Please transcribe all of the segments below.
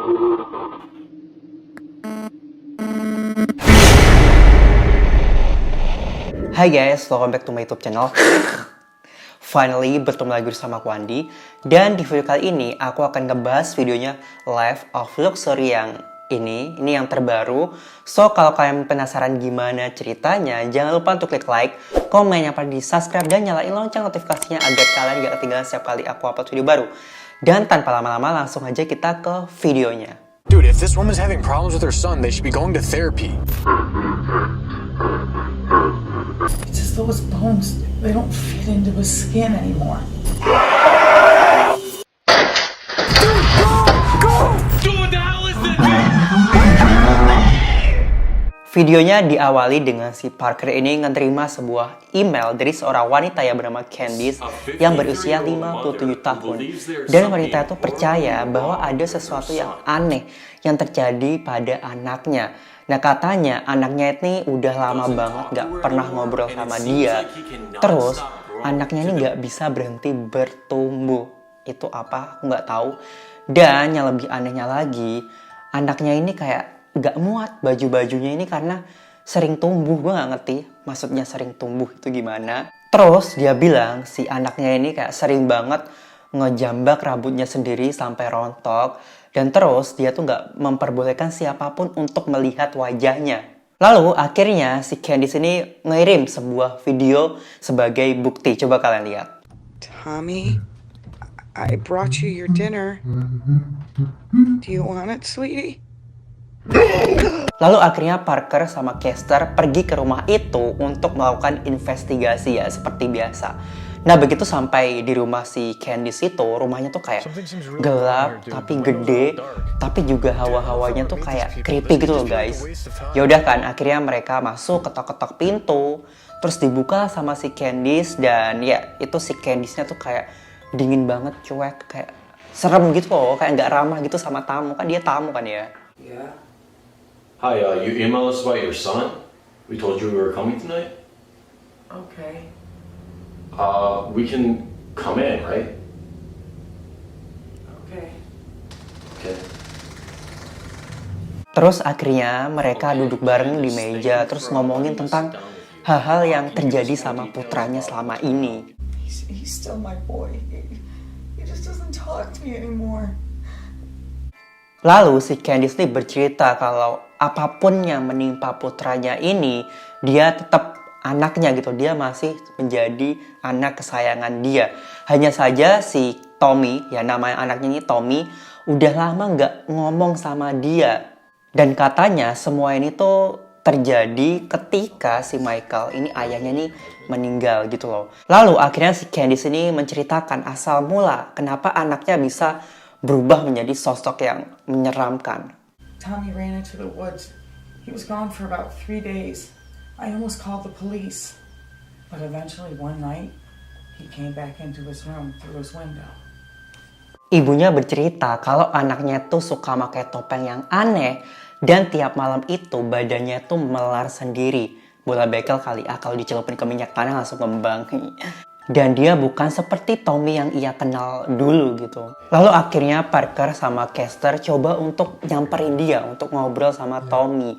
Hai guys, welcome back to my YouTube channel. Finally, bertemu lagi bersama aku Andi. Dan di video kali ini, aku akan ngebahas videonya Life of Luxury yang ini yang terbaru. So, kalau kalian penasaran gimana ceritanya, jangan lupa untuk klik like, komen, yang paling di subscribe, dan nyalain lonceng notifikasinya agar kalian gak ketinggalan setiap kali aku upload video baru. Dan tanpa lama-lama, langsung aja kita ke videonya. Dude, if this woman's having problems with her son, they should be going to therapy. It's just those bones, they don't fit into his skin anymore. Videonya diawali dengan si Parker ini menerima sebuah email dari seorang wanita yang bernama Candice yang berusia 57 tahun. Dan wanita itu percaya bahwa ada sesuatu yang aneh yang terjadi pada anaknya. Nah, katanya anaknya ini udah lama banget gak pernah ngobrol sama dia. Terus anaknya ini gak bisa berhenti bertumbuh. Itu apa? Aku gak tahu. Dan yang lebih anehnya lagi, anaknya ini kayak gak muat baju-bajunya ini karena sering tumbuh. Gue gak ngerti maksudnya sering tumbuh itu gimana. Terus dia bilang si anaknya ini kayak sering banget ngejambak rambutnya sendiri sampai rontok. Dan terus dia tuh gak memperbolehkan siapapun untuk melihat wajahnya. Lalu akhirnya si Candice ini ngirim sebuah video sebagai bukti. Coba kalian lihat. Tommy, I brought you your dinner. Do you want it, sweetie? Lalu akhirnya Parker sama Kester pergi ke rumah itu untuk melakukan investigasi ya seperti biasa. Nah begitu sampai di rumah si Candice itu, rumahnya tuh kayak gelap tapi gede, tapi juga hawa-hawanya tuh kayak creepy gitu loh guys. Yaudah kan akhirnya mereka masuk, ketok-ketok pintu, terus dibuka sama si Candice dan ya itu si Candice-nya tuh kayak dingin banget, cuek, kayak serem gitu loh, kayak nggak ramah gitu sama tamu, kan dia tamu kan ya. Yeah. Hi, you emailed us about your son. We told you we were coming tonight. Okay. We can come in, right? Okay. Okay. Terus akhirnya mereka duduk bareng di meja terus ngomongin tentang hal-hal yang terjadi sama putranya selama ini. He's still my boy. He just doesn't talk to me anymore. Lalu si Candice nih bercerita kalau apapun yang menimpa putranya ini, dia tetap anaknya gitu. Dia masih menjadi anak kesayangan dia. Hanya saja si Tommy, ya namanya anaknya ini Tommy, udah lama nggak ngomong sama dia. Dan katanya semua ini tuh terjadi ketika si Michael, ini ayahnya nih meninggal gitu loh. Lalu akhirnya si Candice ini menceritakan asal mula kenapa anaknya bisa berubah menjadi sosok yang menyeramkan. Tommy ran into the woods. He was gone for about 3 days. I almost called the police. But eventually one night, he came back into his room through his window. Ibunya bercerita kalau anaknya tuh suka pakai topeng yang aneh dan tiap malam itu badannya tuh melar sendiri. Bola bekel kali kalau dicelupin ke minyak tanah langsung ngembang. Dan dia bukan seperti Tommy yang ia kenal dulu gitu. Lalu akhirnya Parker sama Kester coba untuk nyamperin dia, untuk ngobrol sama Tommy.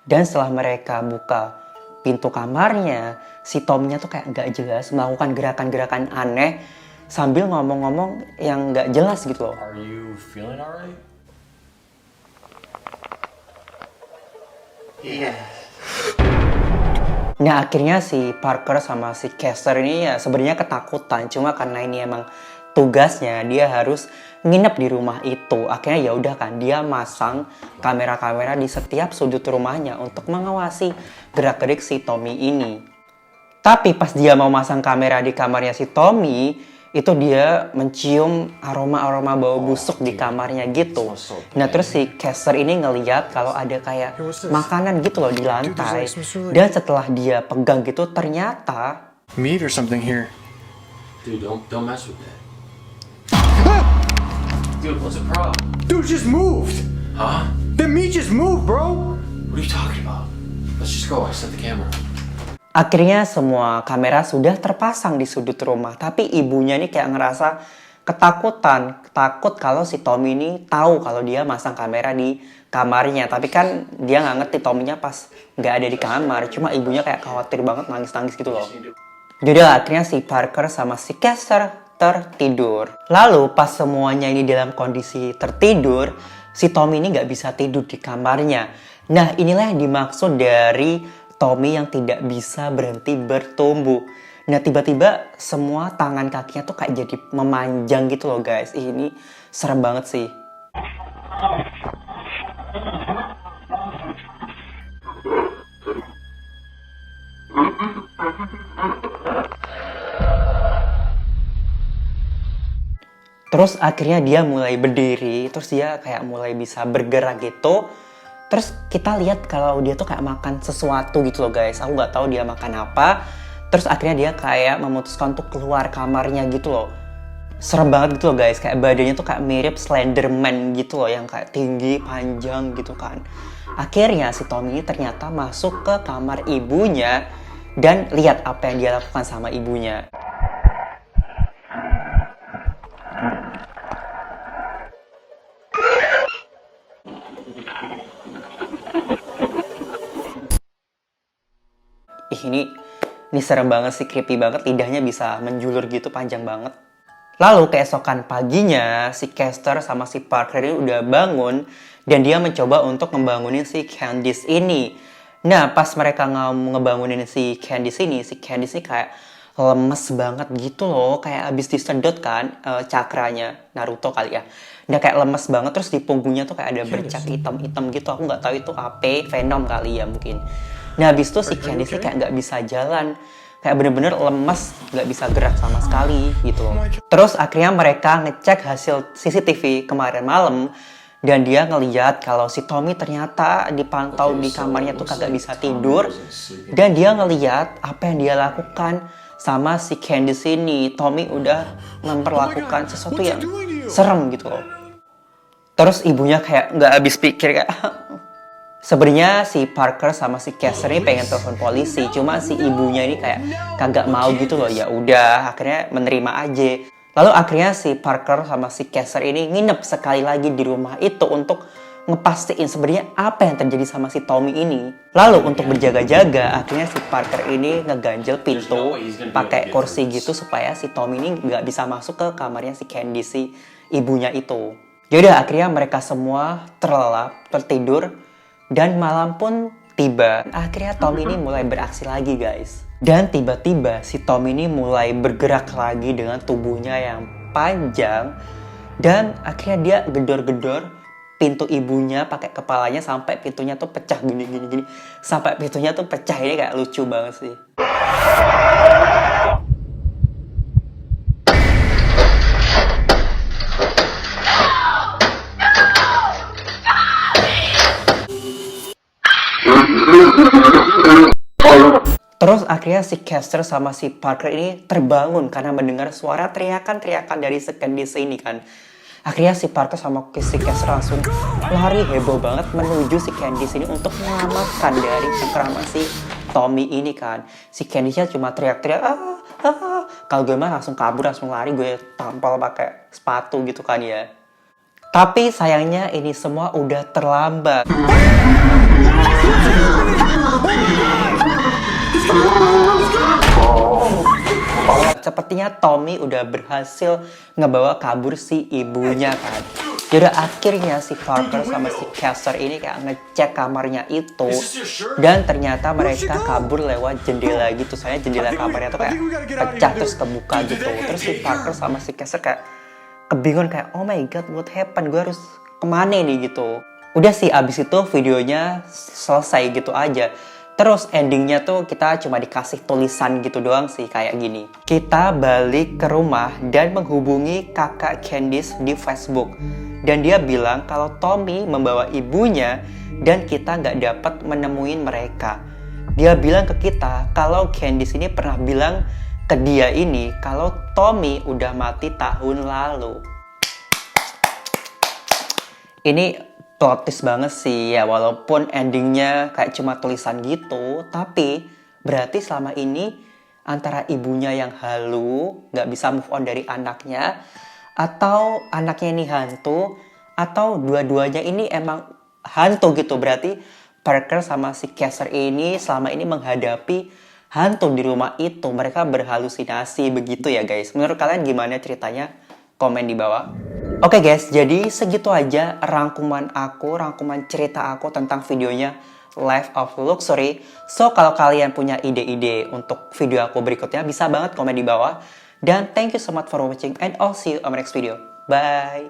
Dan setelah mereka buka pintu kamarnya, si Tommy-nya tuh kayak gak jelas melakukan gerakan-gerakan aneh sambil ngomong-ngomong yang gak jelas gitu loh. Are you feeling alright? Yeah. Nah akhirnya si Parker sama si Kester ini ya sebenarnya ketakutan, cuma karena ini emang tugasnya dia harus nginep di rumah itu. Akhirnya ya udah kan dia masang kamera-kamera di setiap sudut rumahnya untuk mengawasi gerak-gerik si Tommy ini. Tapi pas dia mau masang kamera di kamarnya si Tommy, itu dia mencium aroma-aroma bau busuk di kamarnya gitu. Nah terus si Kester ini ngeliat kalau ada kayak makanan gitu loh di lantai. Dan setelah dia pegang gitu ternyata Meat or something here. Dude, don't mess with that. Dude, what's the problem? Dude, just moved. Huh? The meat just moved, bro. What are you talking about? Let's just go. I set the camera. akhirnya semua kamera sudah terpasang di sudut rumah. Tapi ibunya ini kayak ngerasa takut kalau si Tommy ini tahu kalau dia masang kamera di kamarnya. Tapi kan dia nggak ngerti Tommy-nya pas nggak ada di kamar. Cuma ibunya kayak khawatir banget, nangis-nangis gitu loh. Jadi akhirnya si Parker sama si Kester tertidur. Lalu pas semuanya ini dalam kondisi tertidur, si Tommy ini nggak bisa tidur di kamarnya. Nah, inilah yang dimaksud dari Tommy yang tidak bisa berhenti bertumbuh. Nah, tiba-tiba semua tangan kakinya tuh kayak jadi memanjang gitu loh guys. Ini serem banget sih. Terus akhirnya dia mulai berdiri, terus dia kayak mulai bisa bergerak gitu. Terus kita lihat kalau dia tuh kayak makan sesuatu gitu loh guys. Aku nggak tahu dia makan apa. Terus akhirnya dia kayak memutuskan untuk keluar kamarnya gitu loh. Serem banget gitu loh guys. Kayak badannya tuh kayak mirip Slenderman gitu loh. Yang kayak tinggi, panjang gitu kan. Akhirnya si Tommy ini ternyata masuk ke kamar ibunya. Dan lihat apa yang dia lakukan sama ibunya. Ini serem banget sih, creepy banget, lidahnya bisa menjulur gitu, panjang banget. Lalu keesokan paginya, si Kester sama si Parker ini udah bangun dan dia mencoba untuk ngebangunin si Candice ini. Nah, pas mereka ngebangunin si Candice ini kayak lemes banget gitu loh, kayak abis disedot kan cakranya Naruto kali ya. Nah, kayak lemes banget, terus di punggungnya tuh kayak ada bercak hitam-hitam gitu, aku nggak tahu itu apa, Venom kali ya mungkin. Nah, habis itu si Candice kayak nggak bisa jalan. Kayak bener-bener lemes, nggak bisa gerak sama sekali gitu loh. Terus akhirnya mereka ngecek hasil CCTV kemarin malam. Dan dia ngeliat kalau si Tommy ternyata dipantau di kamarnya tuh kagak bisa tidur. Dan dia ngeliat apa yang dia lakukan sama si Candice ini. Tommy udah memperlakukan sesuatu yang serem gitu loh. Terus ibunya kayak nggak habis pikir kayak... Sebenarnya si Parker sama si Kester ini pengen telepon polisi, cuma si ibunya ini kayak kagak mau gitu loh. Ya udah, akhirnya menerima aja. Lalu akhirnya si Parker sama si Kester ini nginep sekali lagi di rumah itu untuk ngepastiin sebenarnya apa yang terjadi sama si Tommy ini. Lalu untuk berjaga-jaga, akhirnya si Parker ini ngeganjel pintu pakai kursi gitu supaya si Tommy ini nggak bisa masuk ke kamarnya si Candice, si ibunya itu. Yaudah, akhirnya mereka semua terlelap, tertidur. Dan malam pun tiba. Akhirnya Tommy ini mulai beraksi lagi guys. Dan tiba-tiba si Tommy ini mulai bergerak lagi dengan tubuhnya yang panjang. Dan akhirnya dia gedor-gedor pintu ibunya pakai kepalanya sampai pintunya tuh pecah gini. Sampai pintunya tuh pecah, ini kayak lucu banget sih. Terus akhirnya si Kester sama si Parker ini terbangun karena mendengar suara teriakan-teriakan dari si Candice ini kan. Akhirnya si Parker sama si Kester langsung lari heboh banget menuju si Candice ini untuk menyelamatkan dari cengkraman si Tommy ini kan. Si Candice cuma teriak-teriak, kalau gue mah langsung kabur, langsung lari, gue tampal pakai sepatu gitu kan ya. Tapi sayangnya ini semua udah terlambat. Sepertinya Tommy udah berhasil ngebawa kabur si ibunya kan. Jadi akhirnya si Parker sama si Kester ini kayak ngecek kamarnya itu. Dan ternyata mereka kabur lewat jendela gitu. Soalnya jendela kamarnya tuh kayak pecah terus kebuka gitu. Terus si Parker sama si Kester kayak kebingungan kayak, oh my god, what happened? Gue harus kemana nih gitu. Udah sih, abis itu videonya selesai gitu aja. Terus endingnya tuh kita cuma dikasih tulisan gitu doang sih, kayak gini. Kita balik ke rumah dan menghubungi kakak Candice di Facebook. Dan dia bilang kalau Tommy membawa ibunya dan kita nggak dapat menemuin mereka. Dia bilang ke kita kalau Candice ini pernah bilang ke dia ini kalau Tommy udah mati tahun lalu. Ini plot twist banget sih ya, walaupun endingnya kayak cuma tulisan gitu, tapi berarti selama ini antara ibunya yang halu, gak bisa move on dari anaknya, atau anaknya ini hantu, atau dua-duanya ini emang hantu gitu. Berarti Parker sama si Caesar ini selama ini menghadapi hantu di rumah itu. Mereka berhalusinasi begitu ya guys. Menurut kalian gimana ceritanya? Komen di bawah. Oke guys, jadi segitu aja rangkuman cerita aku tentang videonya Life of Luxury. So, kalau kalian punya ide-ide untuk video aku berikutnya, bisa banget komen di bawah. Dan thank you so much for watching and I'll see you on my next video. Bye!